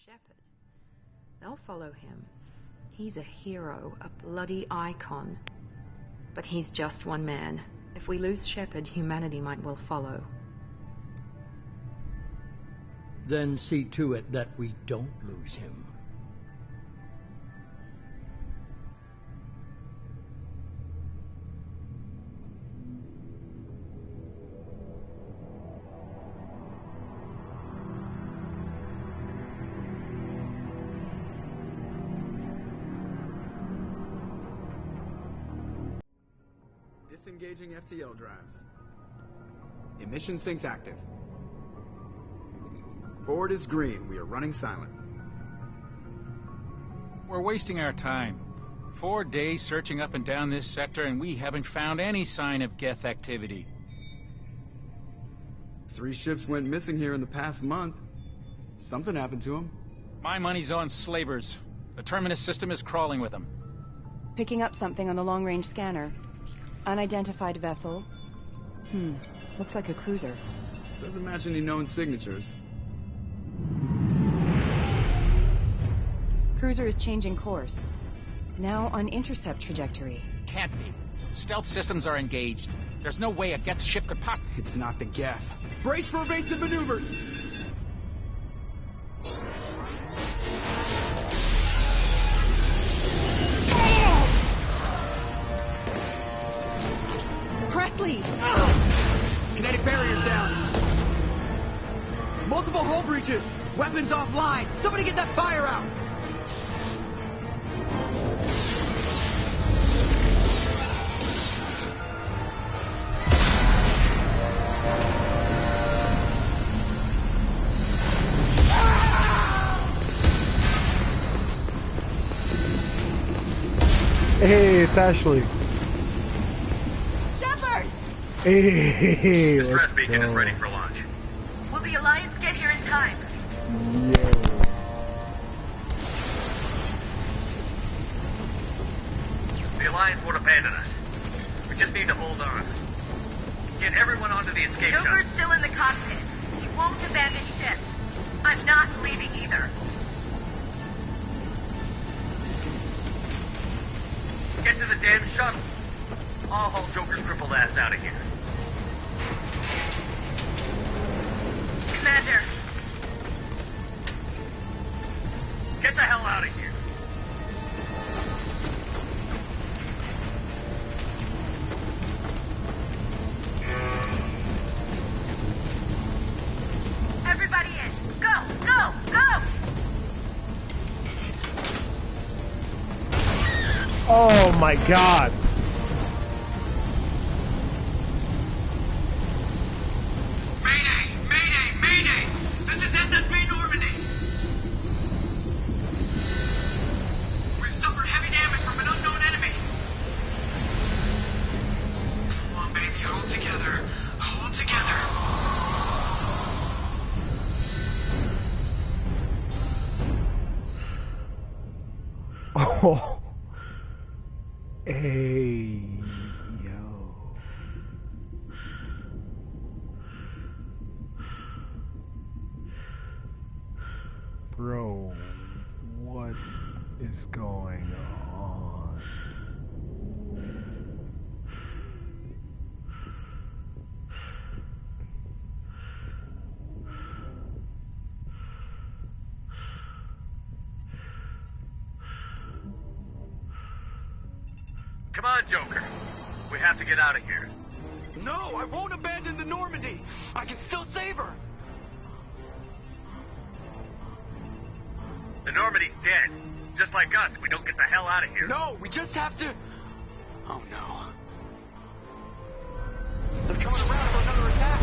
Shepherd. They'll follow him. He's a hero, a bloody icon. But he's just one man. If we lose Shepherd, humanity might well follow. Then see to it that we don't lose him. Disengaging FTL drives. Emission sinks active. Board is green. We are running silent. We're wasting our time. 4 days searching up and down this sector, and we haven't found any sign of Geth activity. 3 ships went missing here in the past month. Something happened to them. My money's on slavers. The Terminus system is crawling with them. Picking up something on the long-range scanner. Unidentified vessel. Looks like a cruiser. Doesn't match any known signatures. Cruiser is changing course. Now on intercept trajectory. Can't be. Stealth systems are engaged. There's no way a Geth ship could pop. It's not the Geth. Brace for evasive maneuvers! Presley! Kinetic barriers down. Multiple hull breaches. Weapons offline. Somebody get that fire out. Hey, it's Ashley. Shepard! Hey, Distress beacon is ready for launch. Will the Alliance get here in time? Yeah. The Alliance won't abandon us. We just need to hold on. Get everyone onto the escape shuttle. Joker's still in the cockpit. He won't abandon ship. I'm not leaving either. Get to the damn shuttle. I'll haul Joker's crippled ass out of here. Commander. Get the hell out of here. Everybody in. Go, go, go! Oh my God. Mayday! Mayday! Mayday! This is SSB Normandy! We've suffered heavy damage from an unknown enemy. Come on, baby, hold together. Hold together. Oh. Hey, yo. Bro, what is going on? on, Joker. We have to get out of here. No, I won't abandon the Normandy. I can still save her. The Normandy's dead. Just like us, if we don't get the hell out of here. No, we just have to... Oh, no. They're coming around for another attack.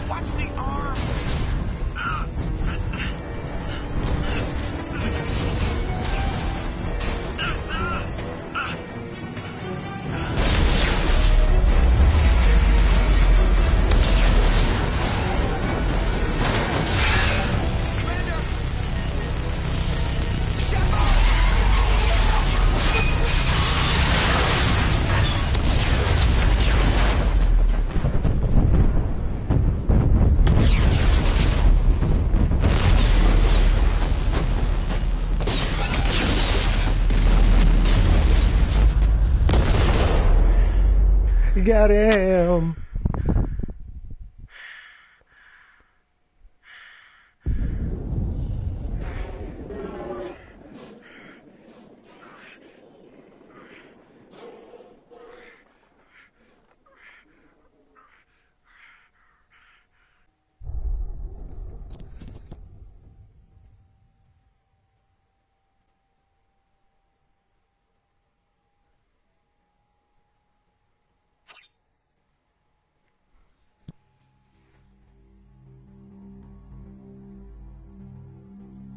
Watch the arm. Got him.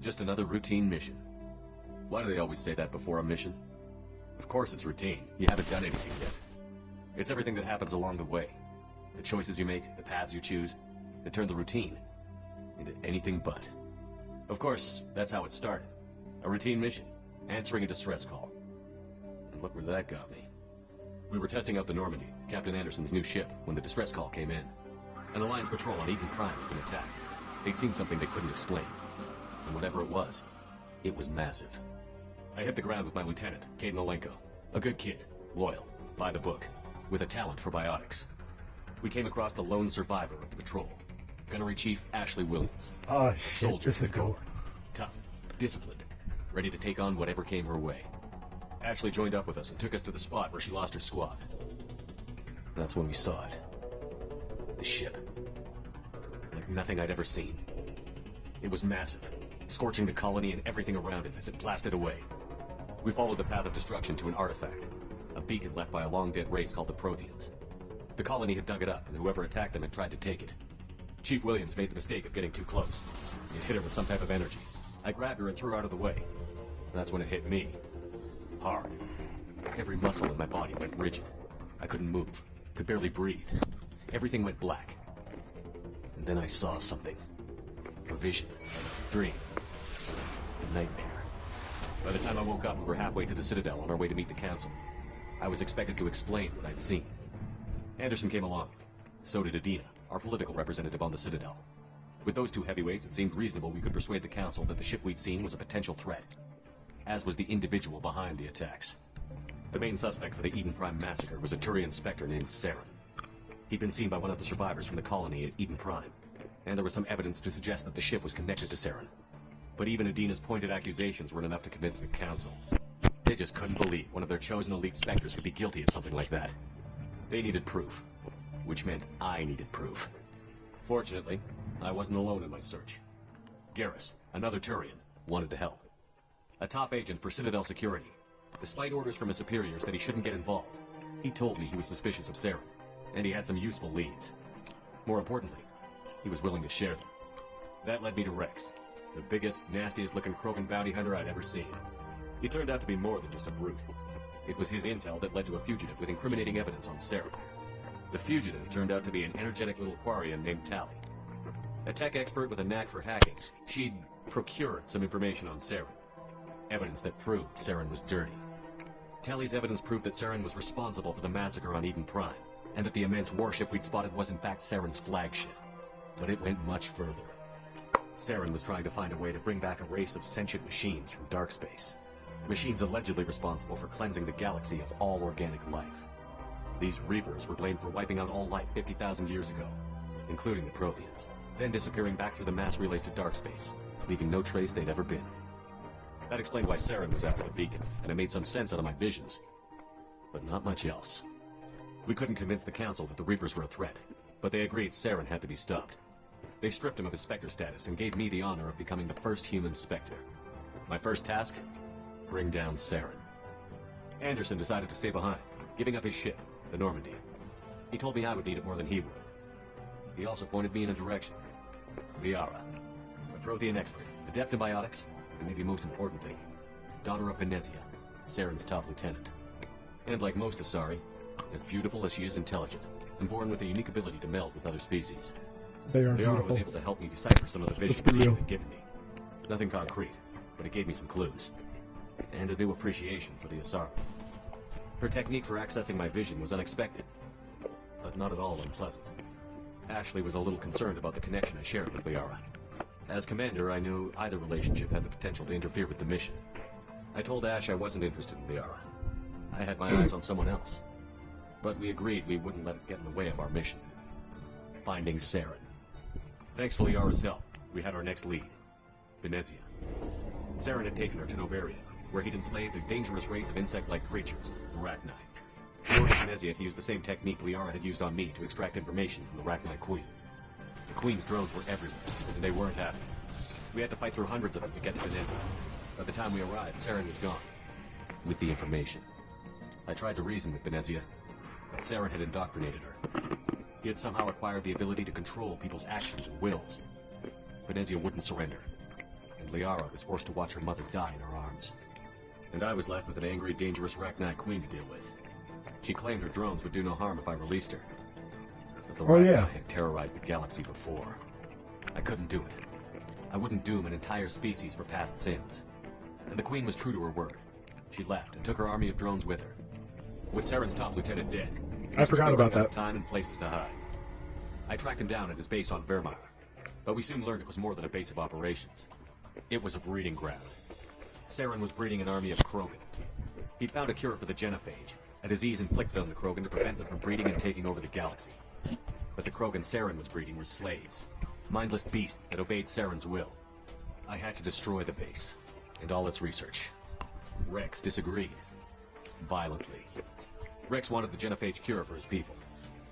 Just another routine mission. Why do they always say that before a mission? Of course it's routine. You haven't done anything yet. It's everything that happens along the way. The choices you make, the paths you choose, that turn the routine into anything but. Of course, that's how it started. A routine mission, answering a distress call. And look where that got me. We were testing out the Normandy, Captain Anderson's new ship, when the distress call came in. An Alliance patrol on Eden Prime had been attacked. They'd seen something they couldn't explain. And whatever it was massive. I hit the ground with my lieutenant, Caden Olenko. A good kid, loyal, by the book, with a talent for biotics. We came across the lone survivor of the patrol, Gunnery Chief Ashley Williams. Oh shit, Soldier this to is the core. cool. Tough, disciplined, ready to take on whatever came her way. Ashley joined up with us and took us to the spot where she lost her squad. That's when we saw it. The ship. Like nothing I'd ever seen. It was massive, scorching the colony and everything around it as it blasted away. We followed the path of destruction to an artifact, a beacon left by a long-dead race called the Protheans. The colony had dug it up, and whoever attacked them had tried to take it. Chief Williams made the mistake of getting too close. It hit her with some type of energy. I grabbed her and threw her out of the way. That's when it hit me. Hard. Every muscle in my body went rigid. I couldn't move, could barely breathe. Everything went black. And then I saw something. A vision. A dream. A nightmare. By the time I woke up, we were halfway to the Citadel on our way to meet the Council. I was expected to explain what I'd seen. Anderson came along. So did Adina, our political representative on the Citadel. With those two heavyweights, it seemed reasonable we could persuade the Council that the ship we'd seen was a potential threat. As was the individual behind the attacks. The main suspect for the Eden Prime massacre was a Turian Spectre named Saren. He'd been seen by one of the survivors from the colony at Eden Prime, and there was some evidence to suggest that the ship was connected to Saren. But even Adina's pointed accusations weren't enough to convince the Council. They just couldn't believe one of their chosen elite Spectres could be guilty of something like that. They needed proof, which meant I needed proof. Fortunately, I wasn't alone in my search. Garrus, another Turian, wanted to help. A top agent for Citadel Security. Despite orders from his superiors that he shouldn't get involved, he told me he was suspicious of Saren, and he had some useful leads. More importantly, he was willing to share them. That led me to Rex, the biggest, nastiest-looking Krogan bounty hunter I'd ever seen. He turned out to be more than just a brute. It was his intel that led to a fugitive with incriminating evidence on Saren. The fugitive turned out to be an energetic little Quarian named Tali. A tech expert with a knack for hacking, she'd procured some information on Saren. Evidence that proved Saren was dirty. Tali's evidence proved that Saren was responsible for the massacre on Eden Prime, and that the immense warship we'd spotted was in fact Saren's flagship. But it went much further. Saren was trying to find a way to bring back a race of sentient machines from dark space. Machines allegedly responsible for cleansing the galaxy of all organic life. These Reapers were blamed for wiping out all life 50,000 years ago, including the Protheans, then disappearing back through the mass relays to dark space, leaving no trace they'd ever been. That explained why Saren was after the beacon, and it made some sense out of my visions. But not much else. We couldn't convince the Council that the Reapers were a threat, but they agreed Saren had to be stopped. They stripped him of his Spectre status and gave me the honor of becoming the first human Spectre. My first task? Bring down Saren. Anderson decided to stay behind, giving up his ship, the Normandy. He told me I would need it more than he would. He also pointed me in a direction. Liara, a Prothean expert, adept in biotics, and maybe most importantly, daughter of Venezia, Saren's top lieutenant. And like most Asari, as beautiful as she is intelligent, and born with a unique ability to meld with other species. They are Liara beautiful. was able to help me decipher some of the visions Let's be she real. had given me. Nothing concrete, but it gave me some clues. And a new appreciation for the Asari. Her technique for accessing my vision was unexpected, but not at all unpleasant. Ashley was a little concerned about the connection I shared with Liara. As commander, I knew either relationship had the potential to interfere with the mission. I told Ash I wasn't interested in Liara. I had my eyes on someone else. But we agreed we wouldn't let it get in the way of our mission. Finding Saren. Thanks for Liara's help, we had our next lead. Venezia. Saren had taken her to Novaria, where he'd enslaved a dangerous race of insect-like creatures, the Rachni. He ordered Venezia to use the same technique Liara had used on me to extract information from the Rachni Queen. The Queen's drones were everywhere, and they weren't happy. We had to fight through hundreds of them to get to Venezia. By the time we arrived, Saren was gone. With the information. I tried to reason with Venezia, but Saren had indoctrinated her. He had somehow acquired the ability to control people's actions and wills. Venezia wouldn't surrender, and Liara was forced to watch her mother die in her arms. And I was left with an angry, dangerous Rachni Queen to deal with. She claimed her drones would do no harm if I released her. But the Rachni had terrorized the galaxy before. I couldn't do it. I wouldn't doom an entire species for past sins. And the Queen was true to her word. She left and took her army of drones with her. With Saren's top lieutenant dead, I forgot about that. Time and places to hide. I tracked him down at his base on Vermeer, but we soon learned it was more than a base of operations. It was a breeding ground. Saren was breeding an army of Krogan. He'd found a cure for the genophage, a disease inflicted on the Krogan to prevent them from breeding and taking over the galaxy. But the Krogan Saren was breeding were slaves, mindless beasts that obeyed Saren's will. I had to destroy the base, and all its research. Rex disagreed. Violently. Rex wanted the genophage cure for his people.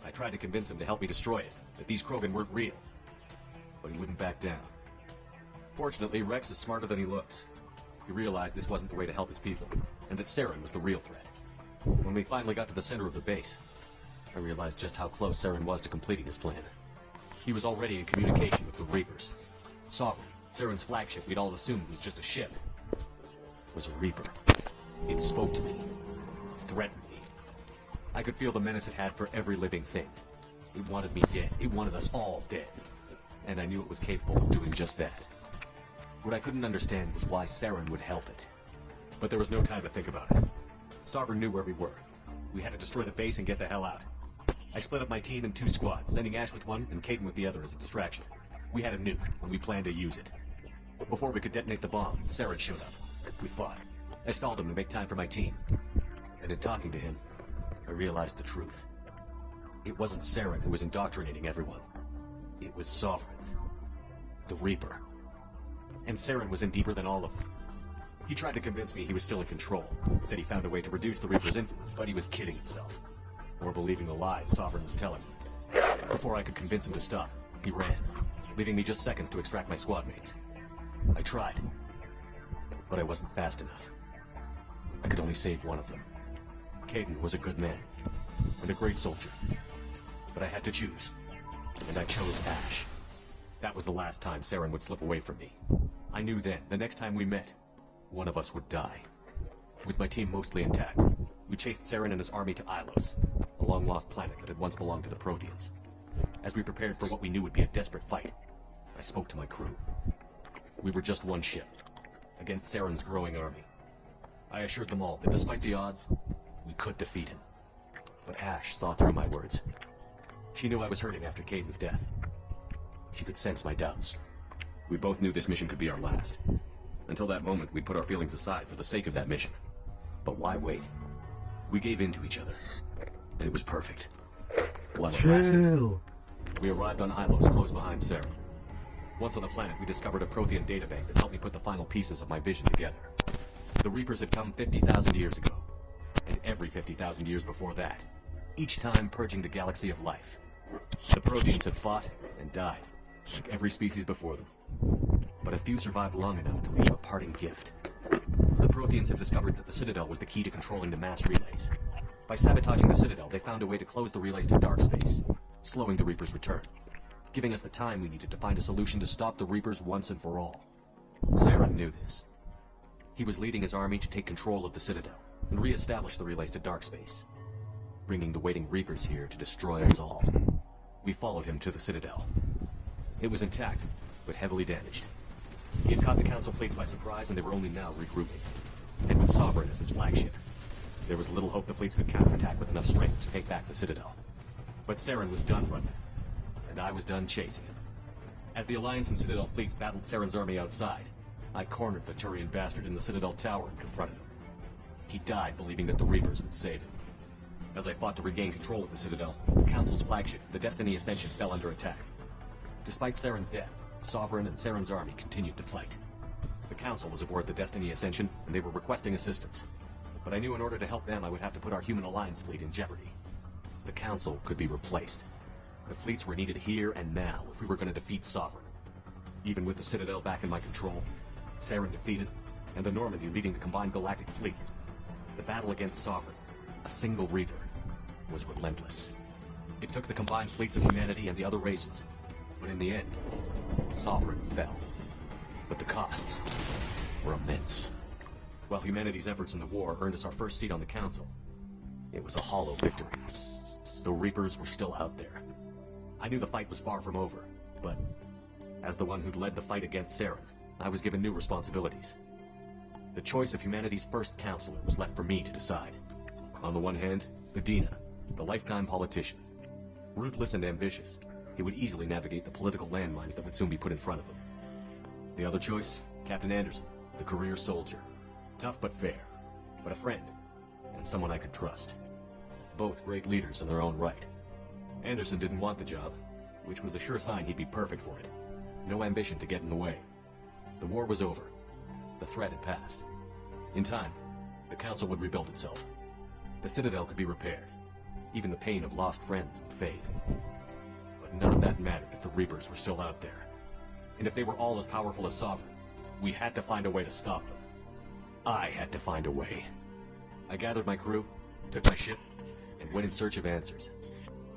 I tried to convince him to help me destroy it, that these Krogan weren't real. But he wouldn't back down. Fortunately, Rex is smarter than he looks. He realized this wasn't the way to help his people, and that Saren was the real threat. When we finally got to the center of the base, I realized just how close Saren was to completing his plan. He was already in communication with the Reapers. Sovereign, Saren's flagship we'd all assumed was just a ship, was a Reaper. It spoke to me, threatened me. I could feel the menace it had for every living thing. It wanted me dead. It wanted us all dead. And I knew it was capable of doing just that. What I couldn't understand was why Saren would help it. But there was no time to think about it. Sovereign knew where we were. We had to destroy the base and get the hell out. I split up my team in 2 squads, sending Ash with one and Caden with the other as a distraction. We had a nuke, and we planned to use it. Before we could detonate the bomb, Saren showed up. We fought. I stalled him to make time for my team. And in talking to him, I realized the truth. It wasn't Saren who was indoctrinating everyone. It was Sovereign. The Reaper. And Saren was in deeper than all of them. He tried to convince me he was still in control. Said he found a way to reduce the Reaper's influence, but he was kidding himself. Or believing the lies Sovereign was telling me. Before I could convince him to stop, he ran, leaving me just seconds to extract my squad mates. I tried, but I wasn't fast enough. I could only save one of them. Caden was a good man, and a great soldier. But I had to choose, and I chose Ash. That was the last time Saren would slip away from me. I knew then, the next time we met, one of us would die. With my team mostly intact, we chased Saren and his army to Ilos, a long-lost planet that had once belonged to the Protheans. As we prepared for what we knew would be a desperate fight, I spoke to my crew. We were just one ship, against Saren's growing army. I assured them all that despite the odds, we could defeat him. But Ash saw through my words. She knew I was hurting after Caden's death. She could sense my doubts. We both knew this mission could be our last. Until that moment, we'd put our feelings aside for the sake of that mission. But why wait? We gave in to each other, and it was perfect. While it lasted, we arrived on Ilos, close behind Sarah. Once on the planet, we discovered a Prothean databank that helped me put the final pieces of my vision together. The Reapers had come 50,000 years ago, and every 50,000 years before that, each time purging the galaxy of life. The Protheans had fought and died, like every species before them. But a few survived long enough to leave a parting gift. The Protheans had discovered that the Citadel was the key to controlling the mass relays. By sabotaging the Citadel, they found a way to close the relays to dark space, slowing the Reapers' return, giving us the time we needed to find a solution to stop the Reapers once and for all. Saren knew this. He was leading his army to take control of the Citadel and re-establish the relays to dark space, bringing the waiting Reapers here to destroy us all. We followed him to the Citadel. It was intact, but heavily damaged. He had caught the Council fleets by surprise, and they were only now regrouping. And with Sovereign as his flagship, there was little hope the fleets could counterattack with enough strength to take back the Citadel. But Saren was done running, and I was done chasing him. As the Alliance and Citadel fleets battled Saren's army outside, I cornered the Turian bastard in the Citadel tower and confronted him. He died believing that the Reapers would save him. As I fought to regain control of the Citadel, the Council's flagship, the Destiny Ascension, fell under attack. Despite Saren's death, Sovereign and Saren's army continued to fight. The Council was aboard the Destiny Ascension, and they were requesting assistance. But I knew in order to help them, I would have to put our Human Alliance fleet in jeopardy. The Council could be replaced. The fleets were needed here and now if we were going to defeat Sovereign. Even with the Citadel back in my control, Saren defeated, and the Normandy leading the combined galactic fleet, the battle against Sovereign, a single Reaper, was relentless. It took the combined fleets of humanity and the other races, but in the end, Sovereign fell. But the costs were immense. While humanity's efforts in the war earned us our first seat on the Council, it was a hollow victory. The Reapers were still out there. I knew the fight was far from over, but as the one who'd led the fight against Saren, I was given new responsibilities. The choice of humanity's first counselor was left for me to decide. On the one hand, Medina, the lifetime politician. Ruthless and ambitious, he would easily navigate the political landmines that would soon be put in front of him. The other choice, Captain Anderson, the career soldier. Tough but fair, but a friend, and someone I could trust. Both great leaders in their own right. Anderson didn't want the job, which was a sure sign he'd be perfect for it. No ambition to get in the way. The war was over. The threat had passed. In time, the Council would rebuild itself. The Citadel could be repaired. Even the pain of lost friends would fade. But none of that mattered if the Reapers were still out there. And if they were all as powerful as Sovereign, we had to find a way to stop them. I had to find a way. I gathered my crew, took my ship, and went in search of answers.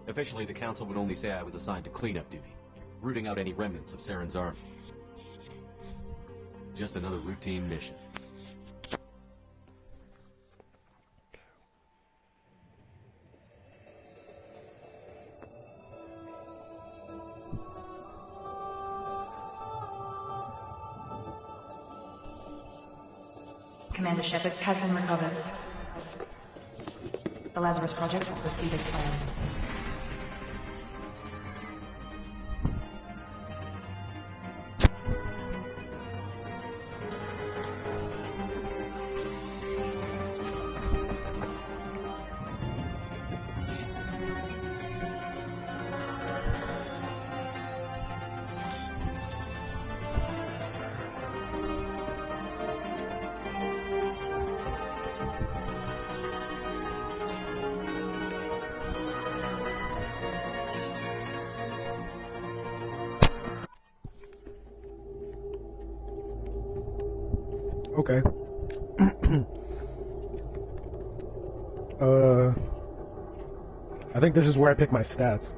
Officially, the Council would only say I was assigned to cleanup duty, rooting out any remnants of Saren's army. Just another routine mission. Commander Shepard has been recovered. The Lazarus Project will proceed as planned. Okay. I think this is where I pick my stats.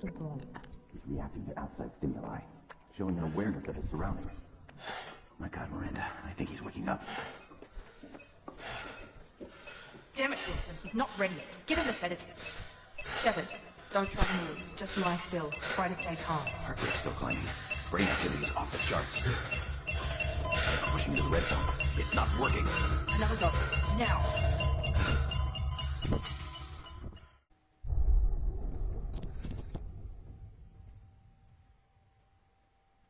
He's reacting to outside stimuli, showing an awareness of his surroundings. My God, Miranda, I think he's waking up. Damn it, Wilson, he's not ready yet. Give him the sedative. Shepard, don't try to move. Just lie still. Try to stay calm. Heart rate's still climbing. Brain activity is off the charts. Instead of pushing into the red zone, it's not working. Another drop. Now.